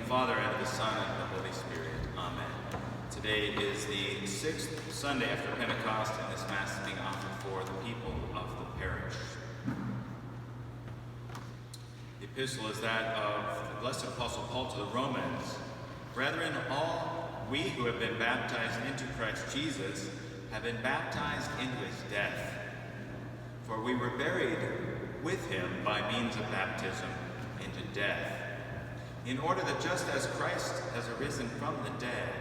Father, and of the Son, and of the Holy Spirit. Amen. Today is the 6th Sunday after Pentecost, and this Mass is being offered for the people of the parish. The epistle is that of the blessed Apostle Paul to the Romans. Brethren, all we who have been baptized into Christ Jesus have been baptized into his death. For we were buried with him by means of baptism into death, in order that just as Christ has arisen from the dead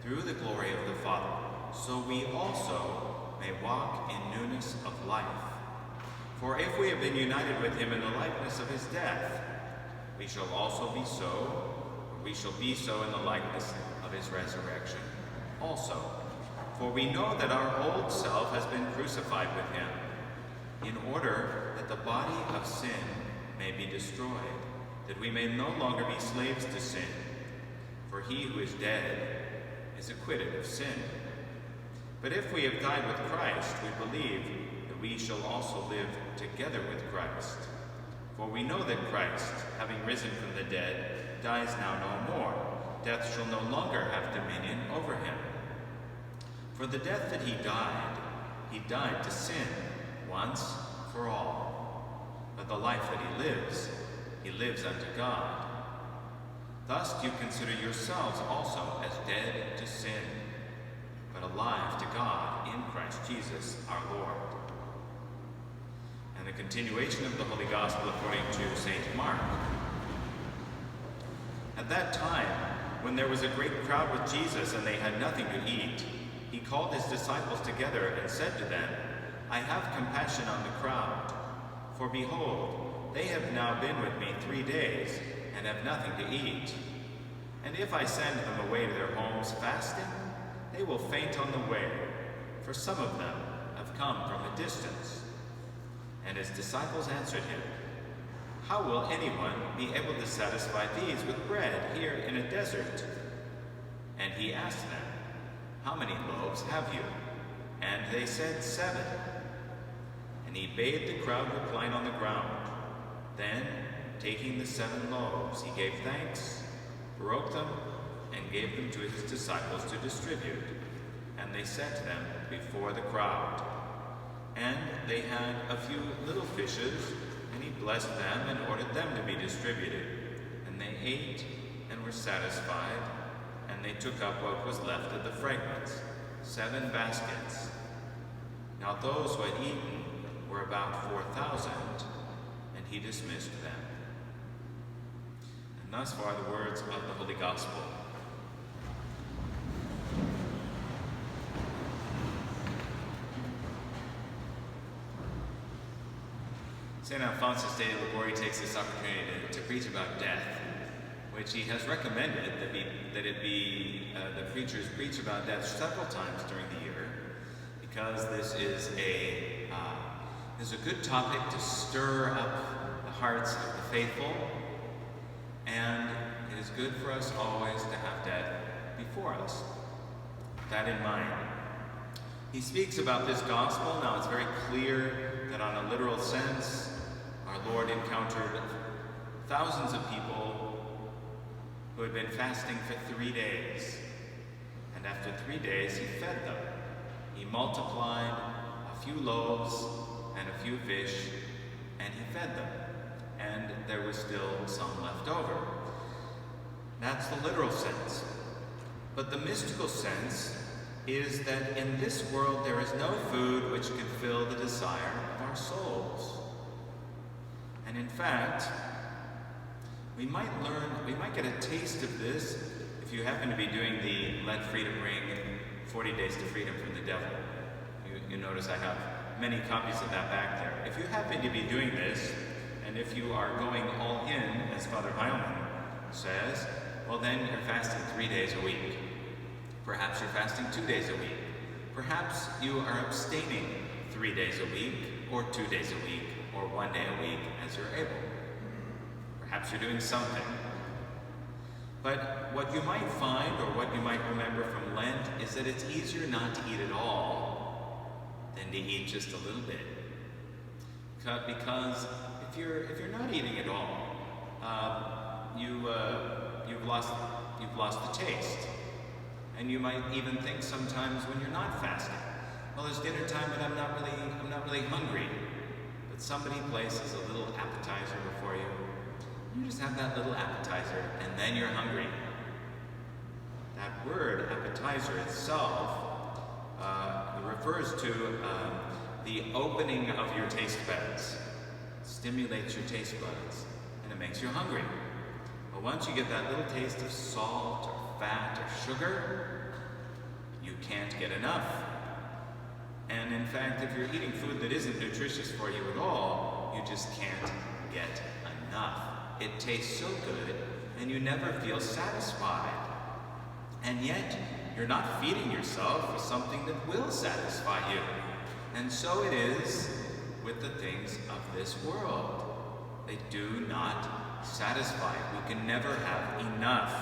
through the glory of the Father, so we also may walk in newness of life. For if we have been united with him in the likeness of his death, we shall also be so, or we shall be so in the likeness of his resurrection also. For we know that our old self has been crucified with him, in order that the body of sin may be destroyed, that we may no longer be slaves to sin. For he who is dead is acquitted of sin. But if we have died with Christ, we believe that we shall also live together with Christ. For we know that Christ, having risen from the dead, dies now no more. Death shall no longer have dominion over him. For the death that he died to sin once for all. But the life that he lives unto God. Thus do you consider yourselves also as dead to sin, but alive to God in Christ Jesus our Lord. And the continuation of the Holy Gospel according to St. Mark. At that time, when there was a great crowd with Jesus and they had nothing to eat, he called his disciples together and said to them, I have compassion on the crowd, for behold, they have now been with me 3 days and have nothing to eat. And if I send them away to their homes fasting, they will faint on the way, for some of them have come from a distance. And his disciples answered him, How will anyone be able to satisfy these with bread here in a desert? And he asked them, How many loaves have you? And they said, 7. And he bade the crowd recline on the ground. Then, taking the 7 loaves, he gave thanks, broke them, and gave them to his disciples to distribute. And they set them before the crowd. And they had a few little fishes, and he blessed them and ordered them to be distributed. And they ate and were satisfied, and they took up what was left of the fragments, 7 baskets. Now those who had eaten were about 4,000, and he dismissed them. And thus far the words of the Holy Gospel. St. Alphonsus de Liguori takes this opportunity to preach about death, which he has recommended that preachers preach about death several times during the year, because this is a good topic to stir up the hearts of the faithful, and it is good for us always to have death before us. With that in mind, he speaks about this gospel. Now it's very clear that on a literal sense, our Lord encountered thousands of people who had been fasting for 3 days. And after 3 days, he fed them. He multiplied a few loaves and a few fish, and he fed them. And there was still some left over. That's the literal sense. But the mystical sense is that in this world there is no food which can fill the desire of our souls. And in fact, we might get a taste of this if you happen to be doing the Let Freedom Ring 40 Days to Freedom from the Devil. You notice I have many copies of that back there. If you happen to be doing this, and if you are going all in, as Father Heilman says, well then you're fasting 3 days a week. Perhaps you're fasting 2 days a week. Perhaps you are abstaining 3 days a week, or 2 days a week, or 1 day a week as you're able. Perhaps you're doing something. But what you might find, or what you might remember from Lent, is that it's easier not to eat at all than to eat just a little bit. Because if you're not eating at all, you've lost the taste. And you might even think sometimes when you're not fasting, well, it's dinner time, but I'm not really hungry. But somebody places a little appetizer before you. You just have that little appetizer, and then you're hungry. That word, appetizer itself, refers to the opening of your taste buds. It stimulates your taste buds, and it makes you hungry. But once you get that little taste of salt or fat or sugar, you can't get enough. And in fact, if you're eating food that isn't nutritious for you at all, you just can't get enough. It tastes so good, and you never feel satisfied. And yet, you're not feeding yourself with something that will satisfy you. And so it is with the things of this world. They do not satisfy. We can never have enough.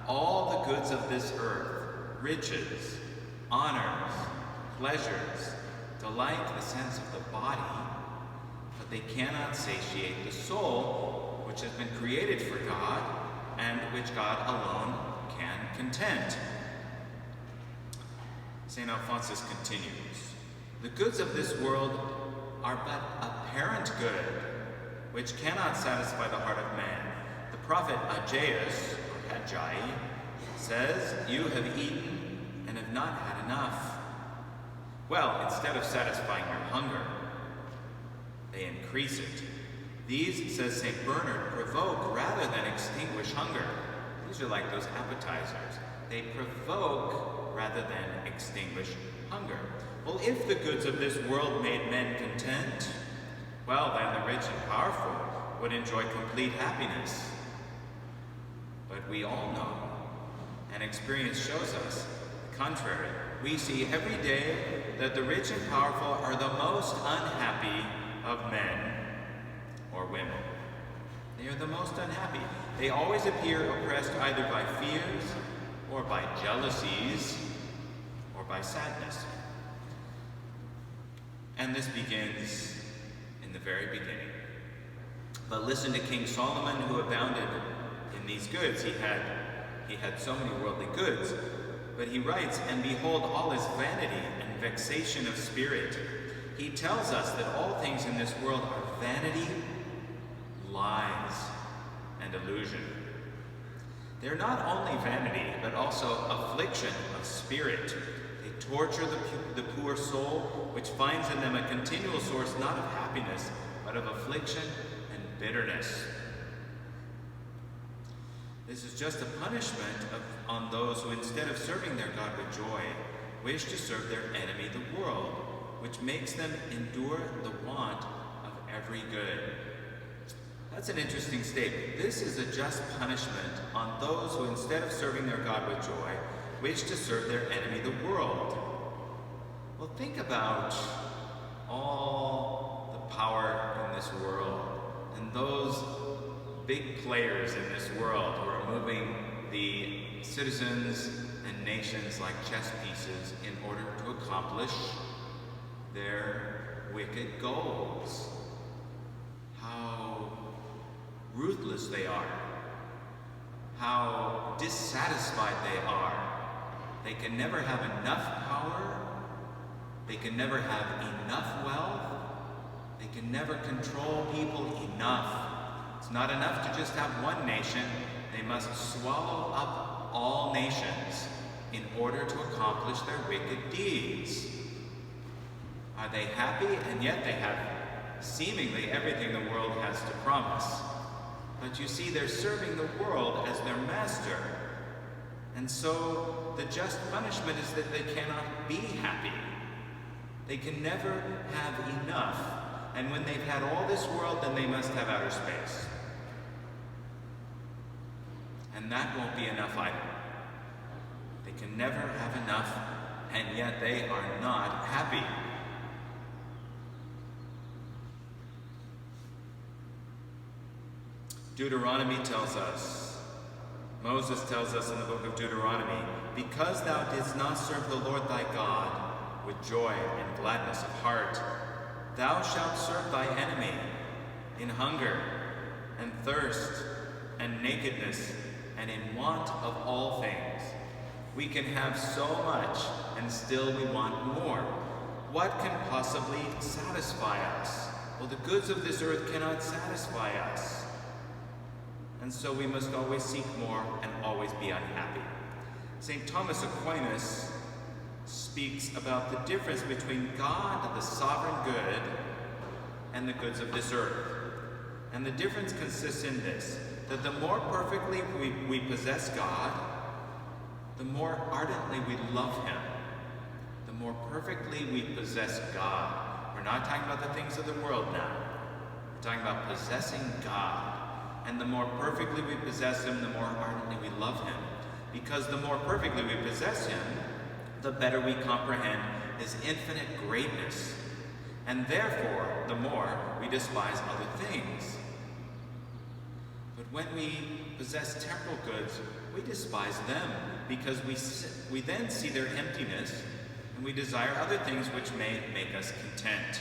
All the goods of this earth, riches, honors, pleasures, delight the sense of the body, but they cannot satiate the soul, which has been created for God, and which God alone can content. St. Alphonsus continues, the goods of this world are but apparent good, which cannot satisfy the heart of man. The prophet Ageus, or Haggai, says, you have eaten and have not had enough. Well, instead of satisfying your hunger, they increase it. These, says St. Bernard, provoke rather than extinguish hunger. These are like those appetizers. They provoke rather than extinguish hunger. Well, if the goods of this world made men content, well, then the rich and powerful would enjoy complete happiness. But we all know, and experience shows us, the contrary. We see every day that the rich and powerful are the most unhappy of men or women. They are the most unhappy. They always appear oppressed either by fears or by jealousies or by sadness. And this begins in the very beginning. But listen to King Solomon, who abounded in these goods. He had so many worldly goods, but he writes, and behold, all is vanity and vexation of spirit. He tells us that all things in this world are vanity, lies, and illusion. They're not only vanity, but also affliction of spirit. They torture the poor soul, which finds in them a continual source not of happiness, but of affliction and bitterness. This is just a punishment on those who, instead of serving their God with joy, wish to serve their enemy, the world, which makes them endure the want of every good. That's an interesting statement. This is a just punishment on those who, instead of serving their God with joy, wish to serve their enemy, the world. Well, think about all the power in this world and those big players in this world who are moving the citizens and nations like chess pieces in order to accomplish their wicked goals. How ruthless they are. How dissatisfied they are. They can never have enough power. They can never have enough wealth. They can never control people enough. It's not enough to just have one nation. They must swallow up all nations in order to accomplish their wicked deeds. Are they happy? And yet they have seemingly everything the world has to promise. But you see, they're serving the world as their master. And so the just punishment is that they cannot be happy. They can never have enough. And when they've had all this world, then they must have outer space. And that won't be enough either. They can never have enough, and yet they are not happy. Deuteronomy tells us, Moses tells us in the book of Deuteronomy, because thou didst not serve the Lord thy God with joy and gladness of heart, thou shalt serve thy enemy in hunger and thirst and nakedness and in want of all things. We can have so much, and still we want more. What can possibly satisfy us? Well, the goods of this earth cannot satisfy us. And so we must always seek more and always be unhappy. St. Thomas Aquinas speaks about the difference between God, the sovereign good, and the goods of this earth. And the difference consists in this, that the more perfectly we possess God, the more ardently we love Him. The more perfectly we possess God. We're not talking about the things of the world now. We're talking about possessing God. And the more perfectly we possess Him, the more ardently we love Him. Because the more perfectly we possess Him, the better we comprehend His infinite greatness. And therefore, the more we despise other things. But when we possess temporal goods, we despise them, because we then see their emptiness, and we desire other things which may make us content.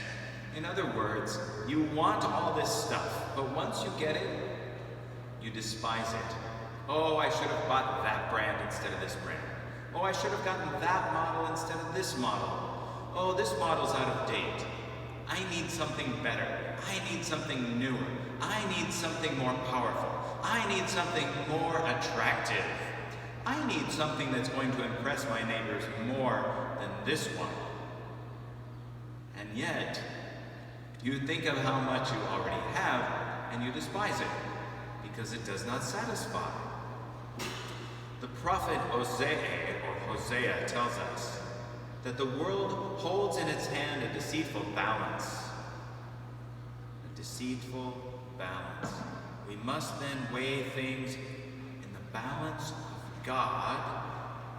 In other words, you want all this stuff, but once you get it, you despise it. Oh, I should have bought that brand instead of this brand. Oh, I should have gotten that model instead of this model. Oh, this model's out of date. I need something better. I need something newer. I need something more powerful. I need something more attractive. I need something that's going to impress my neighbors more than this one. And yet, you think of how much you already have, and you despise it, because it does not satisfy. The prophet Hosea tells us that the world holds in its hand a deceitful balance. A deceitful balance. We must then weigh things in the balance of God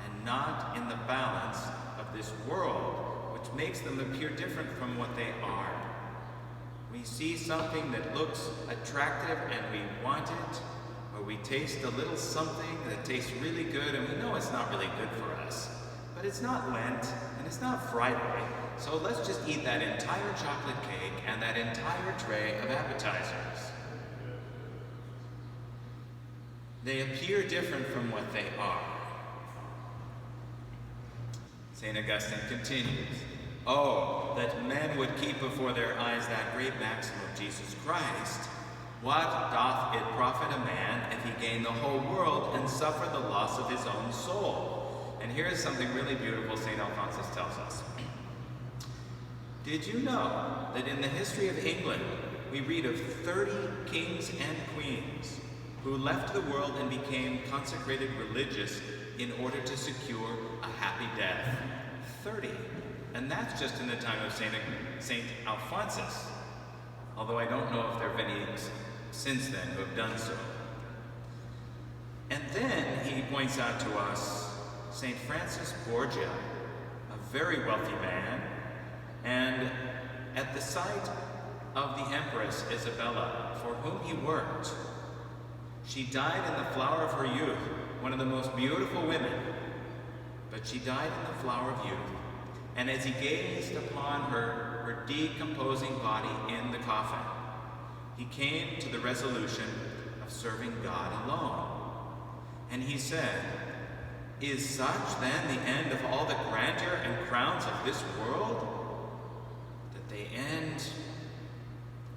and not in the balance of this world, which makes them appear different from what they are. We see something that looks attractive and we want it, or we taste a little something that tastes really good and we know it's not really good for us. But it's not Lent and it's not Friday, so let's just eat that entire chocolate cake and that entire tray of appetizers. They appear different from what they are. St. Augustine continues, "Oh, that men would keep before their eyes that great maxim of Jesus Christ, what doth it profit a man if he gain the whole world and suffer the loss of his own soul?" And here is something really beautiful St. Alphonsus tells us. Did you know that in the history of England, we read of 30 kings and queens who left the world and became consecrated religious in order to secure a happy death? 30. And that's just in the time of St. Alphonsus. Although I don't know if there have been any since then who have done so. And then he points out to us St. Francis Borgia, a very wealthy man, and at the site of the Empress Isabella, for whom he worked, she died in the flower of her youth, one of the most beautiful women, but she died in the flower of youth. And as he gazed upon her decomposing body in the coffin, he came to the resolution of serving God alone. And he said, "Is such then the end of all the grandeur and crowns of this world, that they end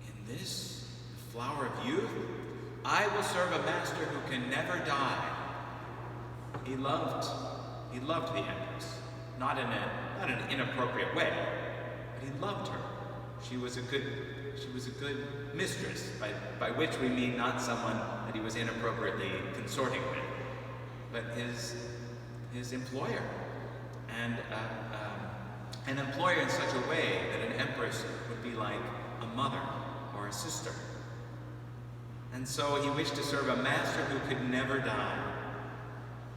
in this, the flower of youth? I will serve a master who can never die." He loved the Empress, not in an inappropriate way, but he loved her. She was a good mistress, by which we mean not someone that he was inappropriately consorting with, but his employer, and an employer in such a way that an empress would be like a mother or a sister. And so he wished to serve a master who could never die.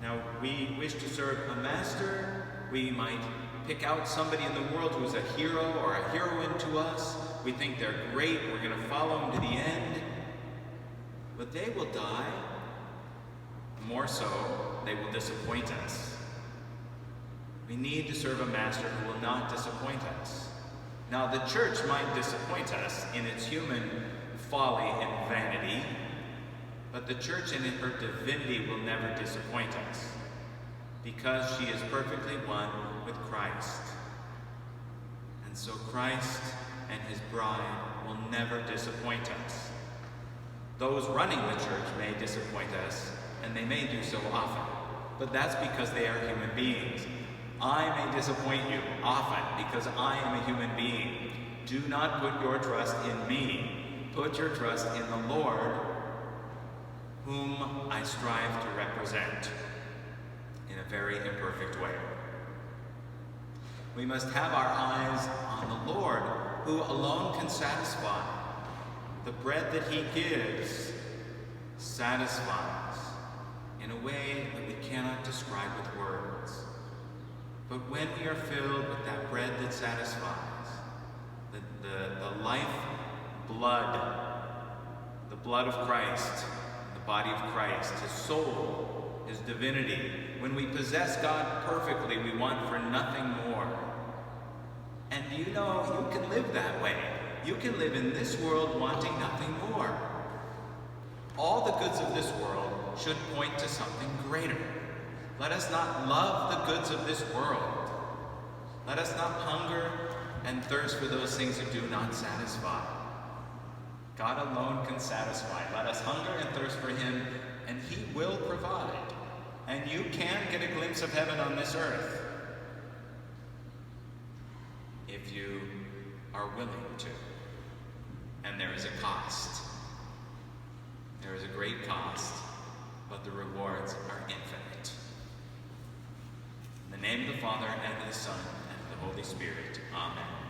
Now, we wish to serve a master. We might pick out somebody in the world who's a hero or a heroine to us. We think they're great, we're going to follow them to the end. But they will die. More so, they will disappoint us. We need to serve a master who will not disappoint us. Now, the church might disappoint us in its human folly and vanity, But the church in her divinity will never disappoint us, because she is perfectly one with Christ. And so Christ and his bride will never disappoint us. Those running the church may disappoint us, and they may do so often, but that's because they are human beings. I may disappoint you often because I am a human being. Do not put your trust in me. Put your trust in the Lord, whom I strive to represent in a very imperfect way. We must have our eyes on the Lord, who alone can satisfy. The bread that he gives satisfies in a way that we cannot describe with words. But when we are filled with that bread that satisfies, the life blood, the blood of Christ, the body of Christ, his soul, his divinity, when we possess God perfectly, we want for nothing more. And you know, you can live that way. You can live in this world wanting nothing more. All the goods of this world should point to something greater. Let us not love the goods of this world. Let us not hunger and thirst for those things that do not satisfy. God alone can satisfy. Let us hunger and thirst for him, and he will provide. And you can get a glimpse of heaven on this earth if you are willing to. And there is a cost. There is a great cost, but the rewards are infinite. In the name of the Father, and of the Son, and of the Holy Spirit. Amen.